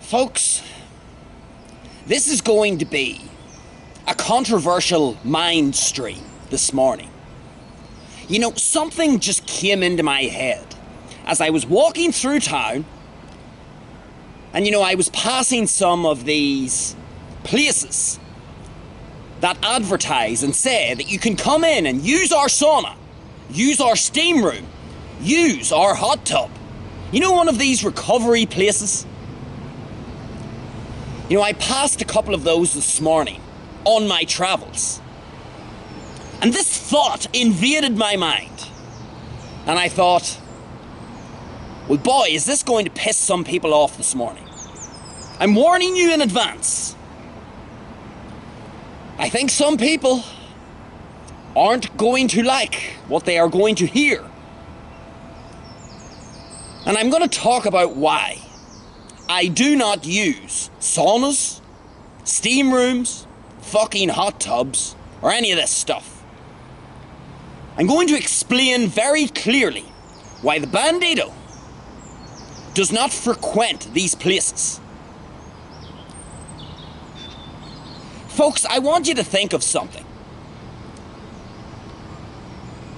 Folks, this is going to be a controversial mind stream this morning. You know, something just came into my head as I was walking through town, and you know, I was passing some of these places that advertise and say that you can come in and use our sauna, use our steam room, use our hot tub. You know, one of these recovery places? You know, I passed a couple of those this morning on my travels. And this thought invaded my mind. And I thought, well, boy, is this going to piss some people off this morning. I'm warning you in advance. I think some people aren't going to like what they are going to hear. And I'm going to talk about why I do not use saunas, steam rooms, fucking hot tubs, or any of this stuff. I'm going to explain very clearly why the Bandido does not frequent these places. Folks, I want you to think of something.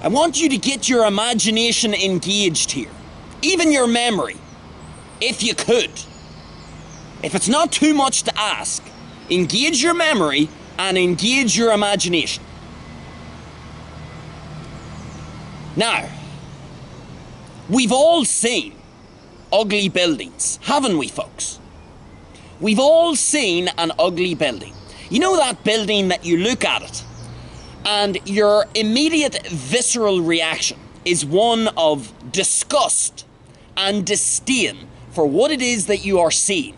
I want you to get your imagination engaged here. Even your memory, if you could. If it's not too much to ask, engage your memory and engage your imagination. Now, we've all seen ugly buildings, haven't we, folks? We've all seen an ugly building. You know that building that you look at it and your immediate visceral reaction is one of disgust and disdain for what it is that you are seeing.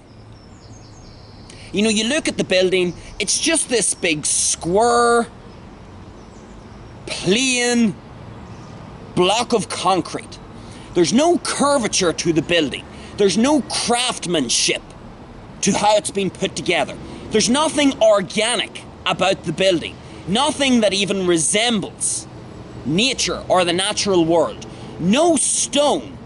You know, you look at the building, it's just this big square, plain block of concrete. There's no curvature to the building. There's no craftsmanship to how it's been put together. There's nothing organic about the building. Nothing that even resembles nature or the natural world. No stone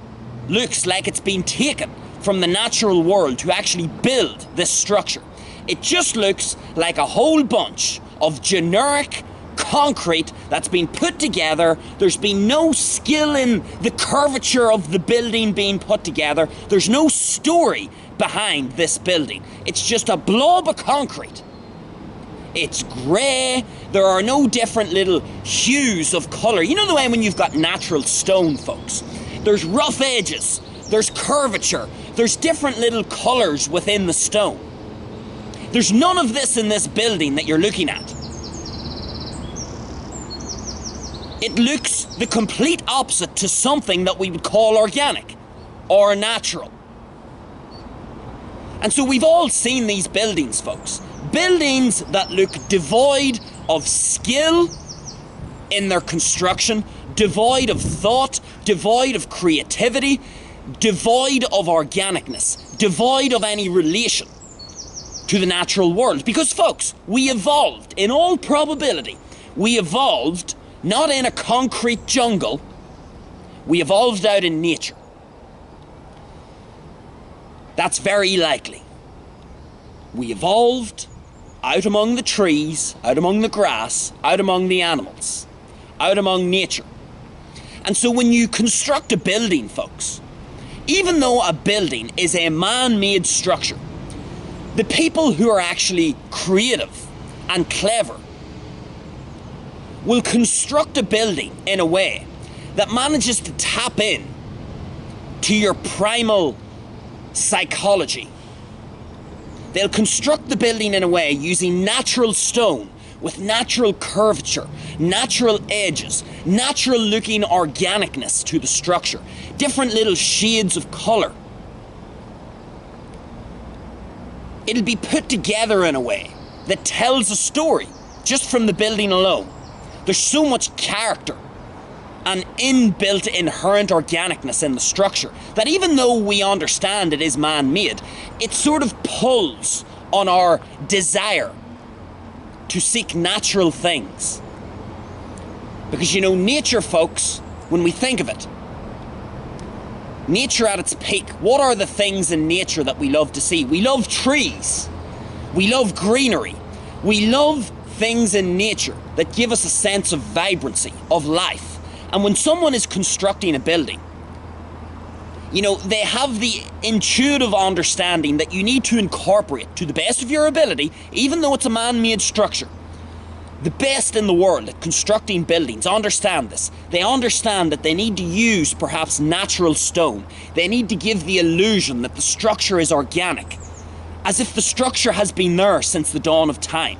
looks like it's been taken from the natural world to actually build this structure. It just looks like a whole bunch of generic concrete that's been put together. There's been no skill in the curvature of the building being put together. There's no story behind this building. It's just a blob of concrete. It's grey. There are no different little hues of colour. You know the way when you've got natural stone, folks? There's rough edges. There's curvature. There's different little colours within the stone. There's none of this in this building that you're looking at. It looks the complete opposite to something that we would call organic or natural. And so we've all seen these buildings, folks. Buildings that look devoid of skill in their construction, devoid of thought, devoid of creativity, devoid of organicness, devoid of any relation to the natural world. Because, folks, we evolved, in all probability, we evolved not in a concrete jungle, we evolved out in nature. That's very likely. We evolved out among the trees, out among the grass, out among the animals, out among nature. And so when you construct a building, folks, even though a building is a man-made structure, the people who are actually creative and clever will construct a building in a way that manages to tap in to your primal psychology. They'll construct the building in a way using natural stone with natural curvature, natural edges, natural looking organicness to the structure, different little shades of colour. It'll be put together in a way that tells a story just from the building alone. There's so much character and inbuilt inherent organicness in the structure that even though we understand it is man-made, it sort of pulls on our desire to seek natural things. Because, you know, nature, folks, when we think of it, Nature at its peak. What are the things in nature that we love to see? We love trees. We love greenery. We love things in nature that give us a sense of vibrancy, of life. And when someone is constructing a building, you know, they have the intuitive understanding that you need to incorporate, to the best of your ability, even though it's a man-made structure. The best in the world at constructing buildings understand this. They understand that they need to use perhaps natural stone. They need to give the illusion that the structure is organic, as if the structure has been there since the dawn of time.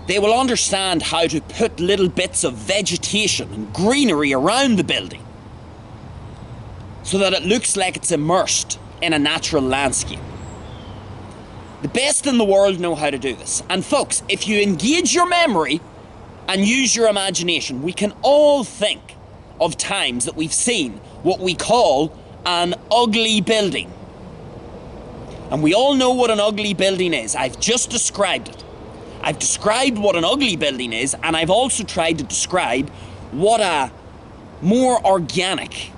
They will understand how to put little bits of vegetation and greenery around the building so that it looks like it's immersed in a natural landscape. The best in the world know how to do this. And folks, if you engage your memory and use your imagination, we can all think of times that we've seen what we call an ugly building. And we all know what an ugly building is. I've just described it. I've described what an ugly building is, and I've also tried to describe what a more organic,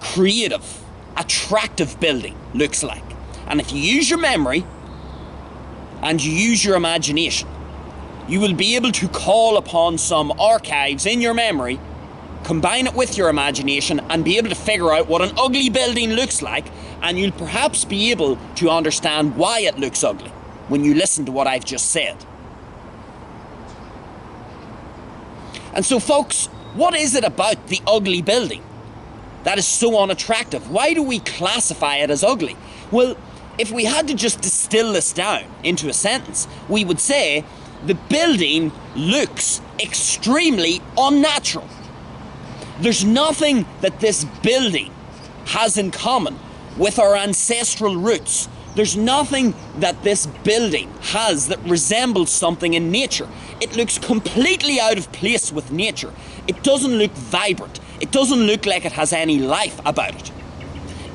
creative, attractive building looks like. And if you use your memory and you use your imagination, you will be able to call upon some archives in your memory, combine it with your imagination, and be able to figure out what an ugly building looks like, and you'll perhaps be able to understand why it looks ugly when you listen to what I've just said. And so folks, what is it about the ugly building that is so unattractive? Why do we classify it as ugly? Well, if we had to just distill this down into a sentence, we would say the building looks extremely unnatural. There's nothing that this building has in common with our ancestral roots. There's nothing that this building has that resembles something in nature. It looks completely out of place with nature. It doesn't look vibrant. It doesn't look like it has any life about it.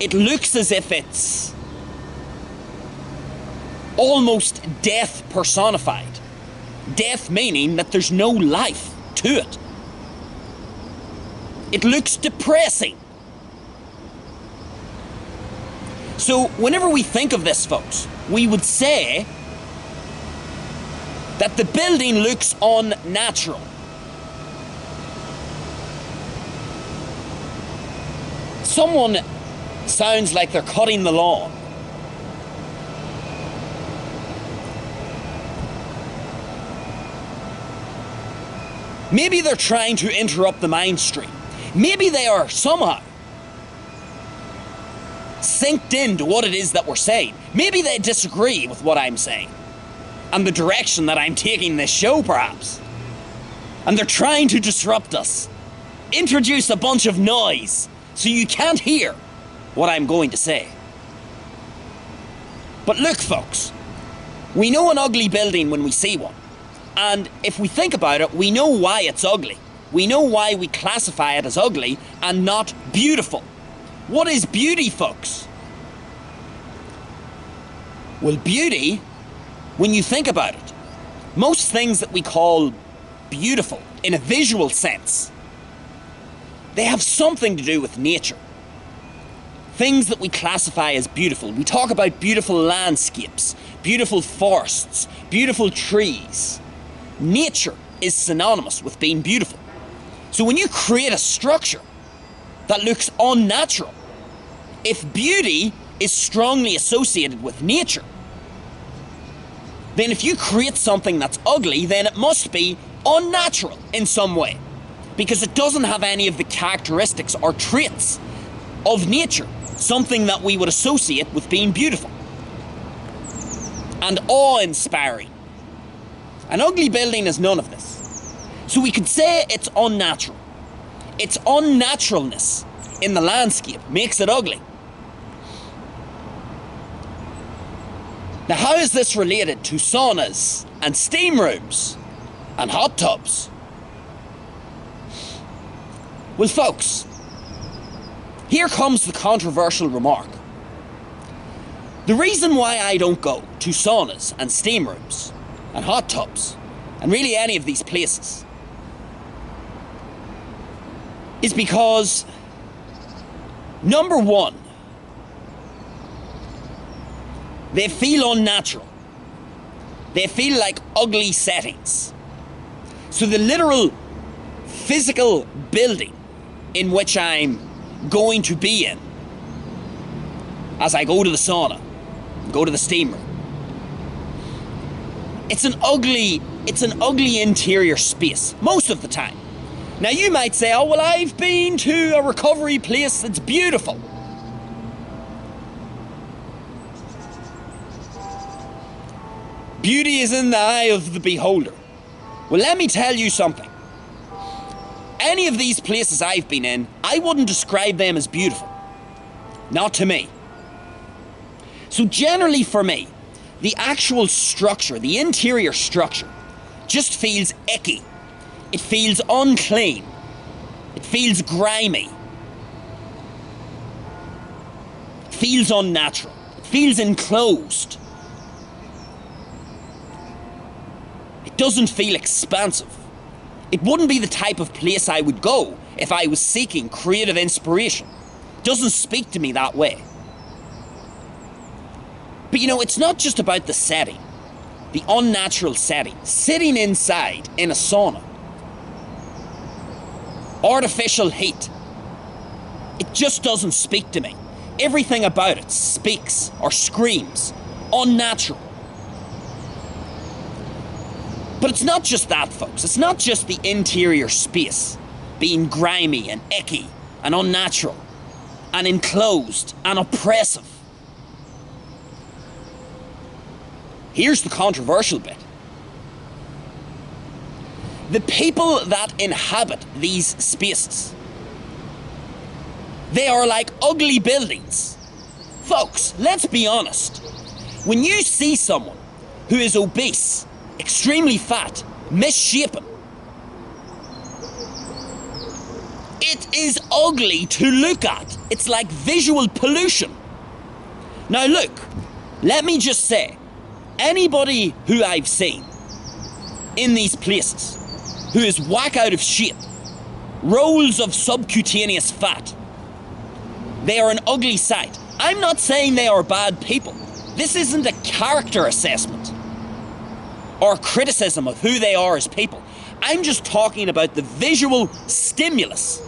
It looks as if it's almost death personified. Death meaning that there's no life to it. It looks depressing. So whenever we think of this, folks, we would say that the building looks unnatural. Someone sounds like they're cutting the lawn. Maybe they're trying to interrupt the Mindstream. Maybe they are somehow synced into what it is that we're saying. Maybe they disagree with what I'm saying and the direction that I'm taking this show, perhaps. And they're trying to disrupt us. Introduce a bunch of noise so you can't hear what I'm going to say. But look, folks, we know an ugly building when we see one. And if we think about it, we know why it's ugly. We know why we classify it as ugly and not beautiful. What is beauty, folks? Well, beauty, when you think about it, most things that we call beautiful in a visual sense, they have something to do with nature. Things that we classify as beautiful. We talk about beautiful landscapes, beautiful forests, beautiful trees. Nature is synonymous with being beautiful. So when you create a structure that looks unnatural, if beauty is strongly associated with nature, then if you create something that's ugly, then it must be unnatural in some way, because it doesn't have any of the characteristics or traits of nature, something that we would associate with being beautiful and awe-inspiring. An ugly building is none of this. So we could say it's unnatural. Its unnaturalness in the landscape makes it ugly. Now, how is this related to saunas and steam rooms and hot tubs? Well, folks, here comes the controversial remark. The reason why I don't go to saunas and steam rooms and hot tubs and really any of these places is because, number one, they feel unnatural. They feel like ugly settings. So the literal physical building in which I'm going to be in as I go to the sauna, go to the steam room, it's an ugly interior space most of the time. Now you might say, oh well, I've been to a recovery place that's beautiful. Beauty is in the eye of the beholder. Well, let me tell you something. Any of these places I've been in, I wouldn't describe them as beautiful. Not to me. So generally for me, the actual structure, the interior structure, just feels icky. It feels unclean. It feels grimy. It feels unnatural. It feels enclosed. It doesn't feel expansive. It wouldn't be the type of place I would go if I was seeking creative inspiration. It doesn't speak to me that way. But you know, it's not just about the setting, the unnatural setting. Sitting inside in a sauna, artificial heat, it just doesn't speak to me. Everything about it speaks or screams unnatural. But it's not just that, folks. It's not just the interior space being grimy and icky and unnatural and enclosed and oppressive. Here's the controversial bit. The people that inhabit these spaces, they are like ugly buildings. Folks, let's be honest. When you see someone who is obese, extremely fat, misshapen, it is ugly to look at. It's like visual pollution. Now look, let me just say, anybody who I've seen in these places who is whack out of shape, rolls of subcutaneous fat, they are an ugly sight. I'm not saying they are bad people. This isn't a character assessment or criticism of who they are as people. I'm just talking about the visual stimulus,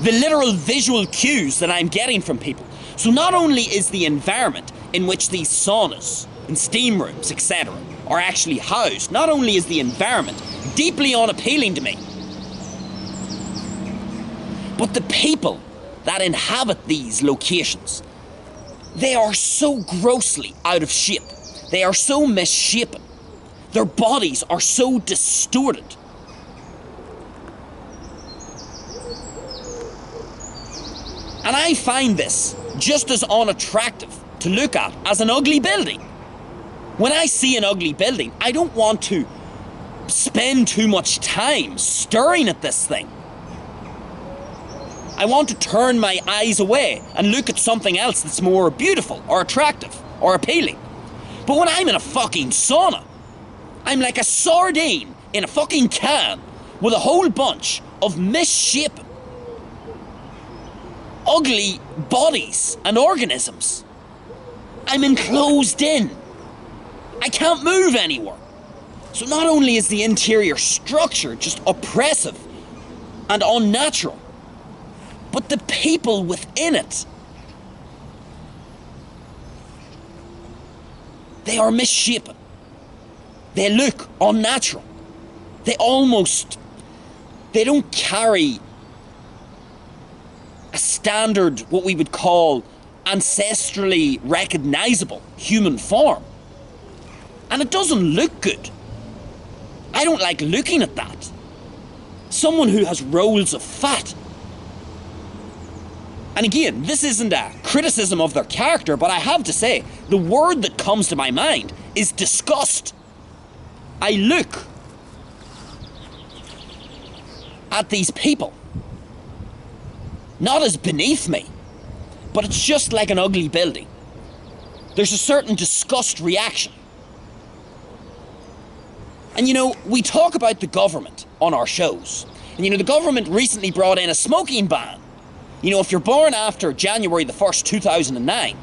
the literal visual cues that I'm getting from people. So not only is the environment in which these saunas and steam rooms, etc., are actually housed, not only is the environment deeply unappealing to me, but the people that inhabit these locations, they are so grossly out of shape. They are so misshapen. Their bodies are so distorted. And I find this just as unattractive to look at as an ugly building. When I see an ugly building, I don't want to spend too much time staring at this thing. I want to turn my eyes away and look at something else that's more beautiful or attractive or appealing. But when I'm in a fucking sauna, I'm like a sardine in a fucking can with a whole bunch of misshapen, ugly bodies and organisms. I'm enclosed in. I can't move anywhere. So not only is the interior structure just oppressive and unnatural, but the people within it, they are misshapen. They look unnatural. They don't carry a standard, what we would call ancestrally recognizable human form. And it doesn't look good. I don't like looking at that. Someone who has rolls of fat. And again, this isn't a criticism of their character, but I have to say, the word that comes to my mind is disgust. I look at these people, not as beneath me, but it's just like an ugly building. There's a certain disgust reaction. And you know, we talk about the government on our shows. And you know, the government recently brought in a smoking ban. You know, if you're born after January the 1st, 2009,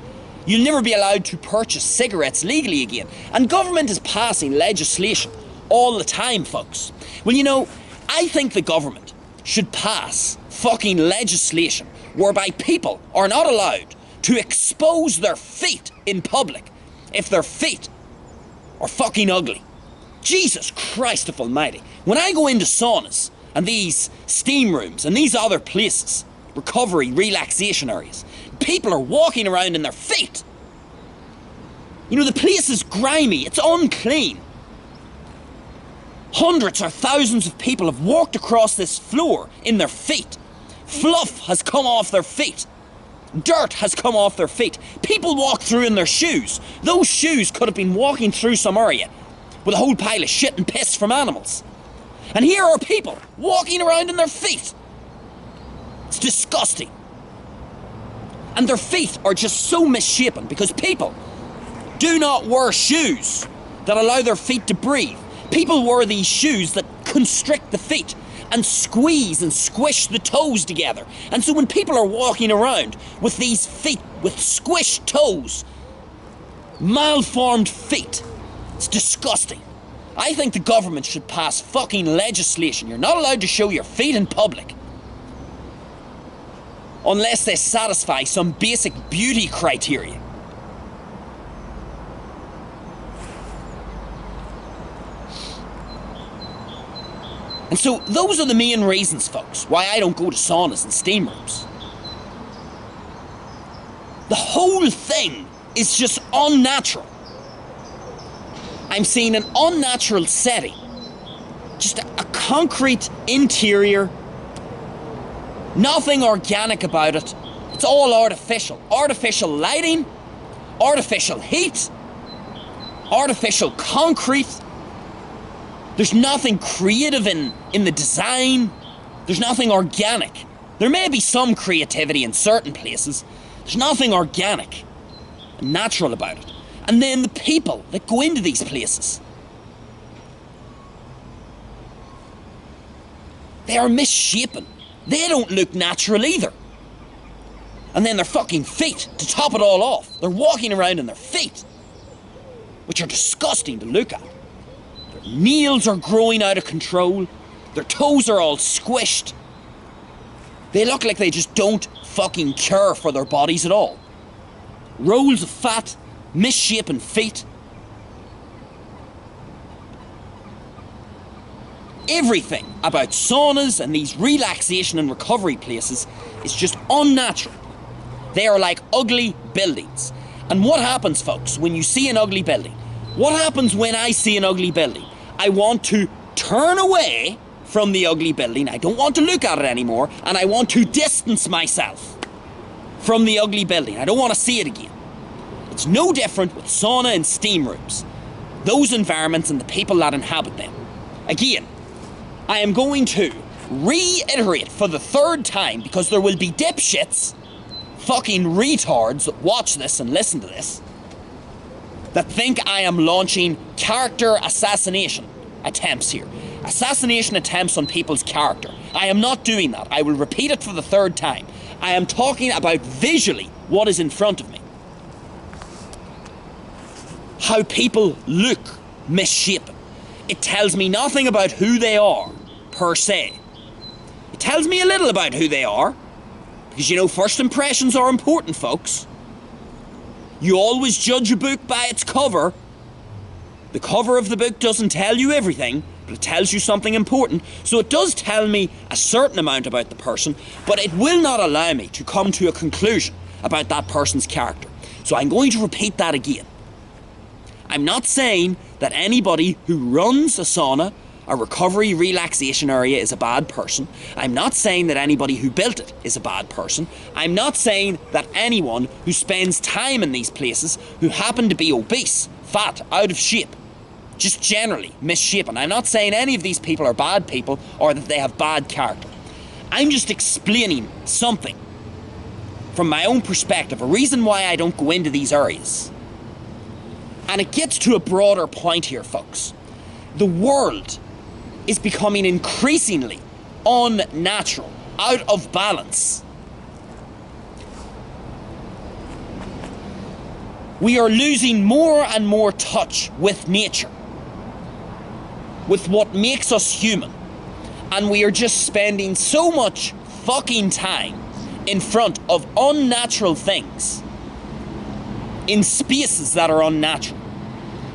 you'll never be allowed to purchase cigarettes legally again. And government is passing legislation all the time, folks. Well, you know, I think the government should pass fucking legislation whereby people are not allowed to expose their feet in public if their feet are fucking ugly. Jesus Christ of Almighty. When I go into saunas and these steam rooms and these other places, recovery, relaxation areas, people are walking around in their feet. You know, the place is grimy, it's unclean. Hundreds or thousands of people have walked across this floor in their feet. Fluff has come off their feet. Dirt has come off their feet. People walk through in their shoes. Those shoes could have been walking through some area with a whole pile of shit and piss from animals. And here are people walking around in their feet. It's disgusting. And their feet are just so misshapen because people do not wear shoes that allow their feet to breathe. People wear these shoes that constrict the feet and squeeze and squish the toes together. And so when people are walking around with these feet with squished toes, malformed feet, it's disgusting. I think the government should pass fucking legislation. You're not allowed to show your feet in public unless they satisfy some basic beauty criteria. And so those are the main reasons, folks, why I don't go to saunas and steam rooms. The whole thing is just unnatural. I'm seeing an unnatural setting. Just a concrete interior. Nothing organic about it. It's all artificial. Artificial lighting, artificial heat, artificial concrete. There's nothing creative in the design. There's nothing organic. There may be some creativity in certain places. There's nothing organic and natural about it. And then the people that go into these places, they are misshapen. They don't look natural either. And then their fucking feet, to top it all off, they're walking around in their feet, which are disgusting to look at. Their nails are growing out of control. Their toes are all squished. They look like they just don't fucking care for their bodies at all. Rolls of fat, misshapen feet. Everything about saunas and these relaxation and recovery places is just unnatural. They are like ugly buildings. And what happens, folks, when you see an ugly building? What happens when I see an ugly building? I want to turn away from the ugly building. I don't want to look at it anymore. And I want to distance myself from the ugly building. I don't want to see it again. It's no different with sauna and steam rooms. Those environments and the people that inhabit them. Again, I am going to reiterate for the third time because there will be dipshits, fucking retards that watch this and listen to this, that think I am launching character assassination attempts here. Assassination attempts on people's character. I am not doing that. I will repeat it for the third time. I am talking about visually what is in front of me. How people look misshapen. It tells me nothing about who they are, per se. It tells me a little about who they are, because you know, first impressions are important, folks. You always judge a book by its cover. The cover of the book doesn't tell you everything, but it tells you something important. So it does tell me a certain amount about the person, but it will not allow me to come to a conclusion about that person's character. So I'm going to repeat that again. I'm not saying that anybody who runs a sauna, a recovery relaxation area, is a bad person. I'm not saying that anybody who built it is a bad person. I'm not saying that anyone who spends time in these places who happen to be obese, fat, out of shape, just generally misshapen. I'm not saying any of these people are bad people or that they have bad character. I'm just explaining something from my own perspective, a reason why I don't go into these areas. And it gets to a broader point here, folks. The world is becoming increasingly unnatural, out of balance. We are losing more and more touch with nature, with what makes us human, and we are just spending so much fucking time in front of unnatural things, in spaces that are unnatural,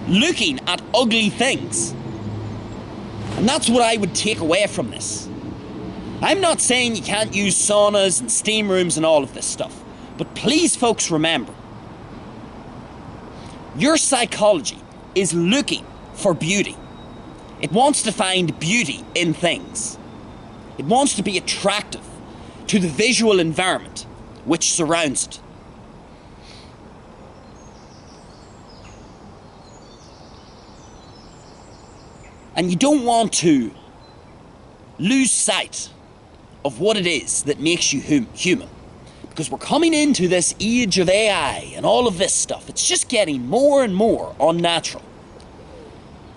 looking at ugly things. And that's what I would take away from this. I'm not saying you can't use saunas and steam rooms and all of this stuff, but please folks remember, your psychology is looking for beauty. It wants to find beauty in things. It wants to be attractive to the visual environment which surrounds it. And you don't want to lose sight of what it is that makes you human. Because we're coming into this age of AI and all of this stuff. It's just getting more and more unnatural.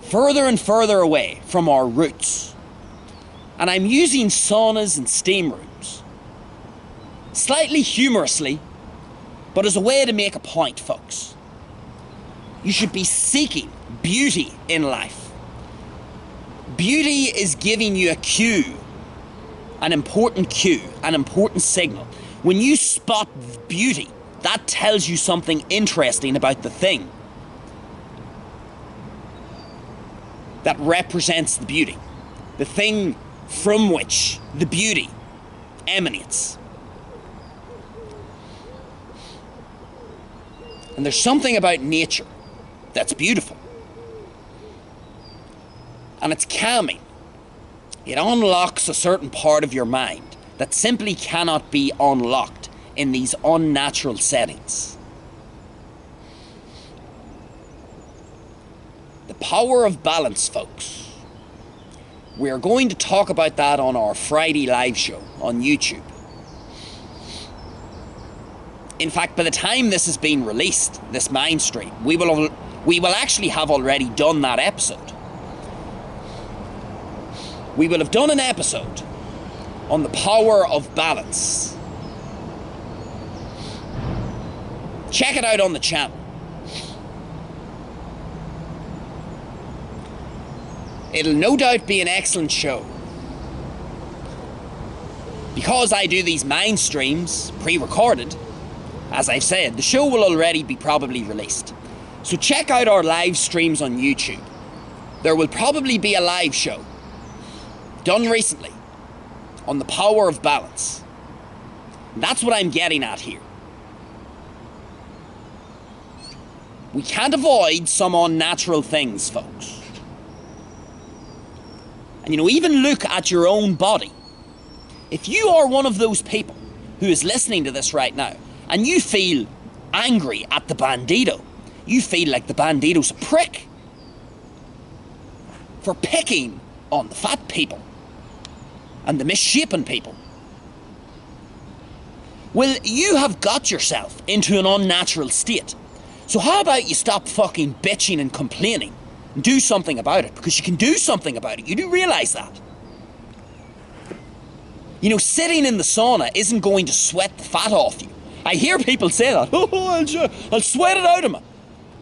Further and further away from our roots. And I'm using saunas and steam rooms slightly humorously, but as a way to make a point, folks. You should be seeking beauty in life. Beauty is giving you a cue, an important signal. When you spot beauty, that tells you something interesting about the thing that represents the beauty, the thing from which the beauty emanates. And there's something about nature that's beautiful. And it's calming. It unlocks a certain part of your mind that simply cannot be unlocked in these unnatural settings. The power of balance, folks. We're going to talk about that on our Friday live show on YouTube. In fact, by the time this has been released, this Mindstream, we will actually have already done that episode. We will have done an episode on the power of balance. Check it out on the channel. It'll no doubt be an excellent show. Because I do these mind streams pre-recorded, as I've said, the show will already be probably released. So check out our live streams on YouTube. There will probably be a live show done recently on the power of balance. And that's what I'm getting at here. We can't avoid some unnatural things, folks. And even look at your own body. If you are one of those people who is listening to this right now, and you feel angry at the Bandido, you feel like the Bandido's a prick for picking on the fat people and the misshapen people, well, you have got yourself into an unnatural state. So how about you stop fucking bitching and complaining and do something about it, because you can do something about it. You do realise that. Sitting in the sauna isn't going to sweat the fat off you. I hear people say that. I'll sweat it out of me.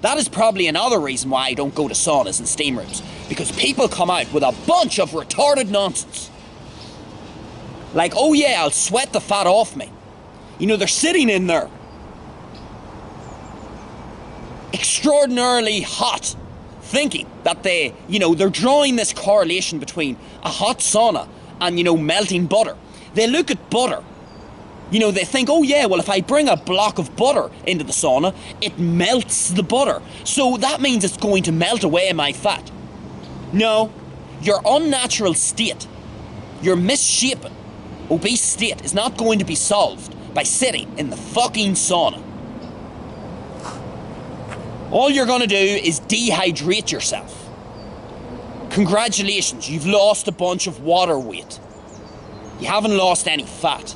That is probably another reason why I don't go to saunas and steam rooms, because people come out with a bunch of retarded nonsense. Like, oh yeah, I'll sweat the fat off me. They're sitting in there extraordinarily hot, thinking that they're drawing this correlation between a hot sauna and, melting butter. They look at butter. They think, oh yeah, well, if I bring a block of butter into the sauna, it melts the butter. So that means it's going to melt away my fat. No, your unnatural state, your misshapen, obese state is not going to be solved by sitting in the fucking sauna. All you're going to do is dehydrate yourself. Congratulations, you've lost a bunch of water weight. You haven't lost any fat.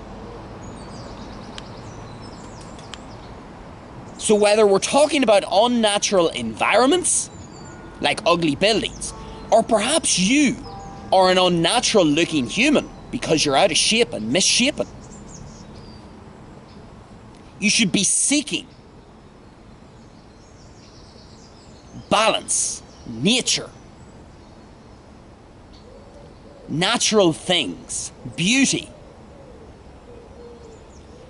So whether we're talking about unnatural environments, like ugly buildings, or perhaps you are an unnatural looking human because you're out of shape and misshapen. You should be seeking balance, nature, natural things, beauty.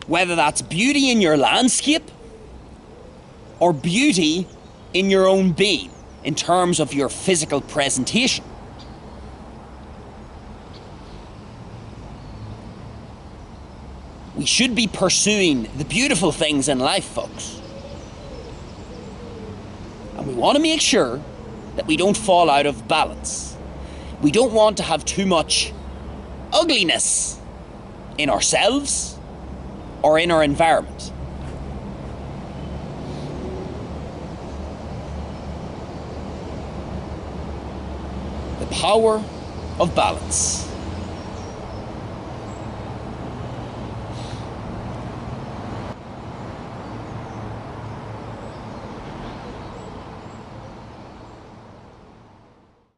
Whether that's beauty in your landscape or beauty in your own being in terms of your physical presentation. We should be pursuing the beautiful things in life, folks. And we want to make sure that we don't fall out of balance. We don't want to have too much ugliness in ourselves or in our environment. The power of balance.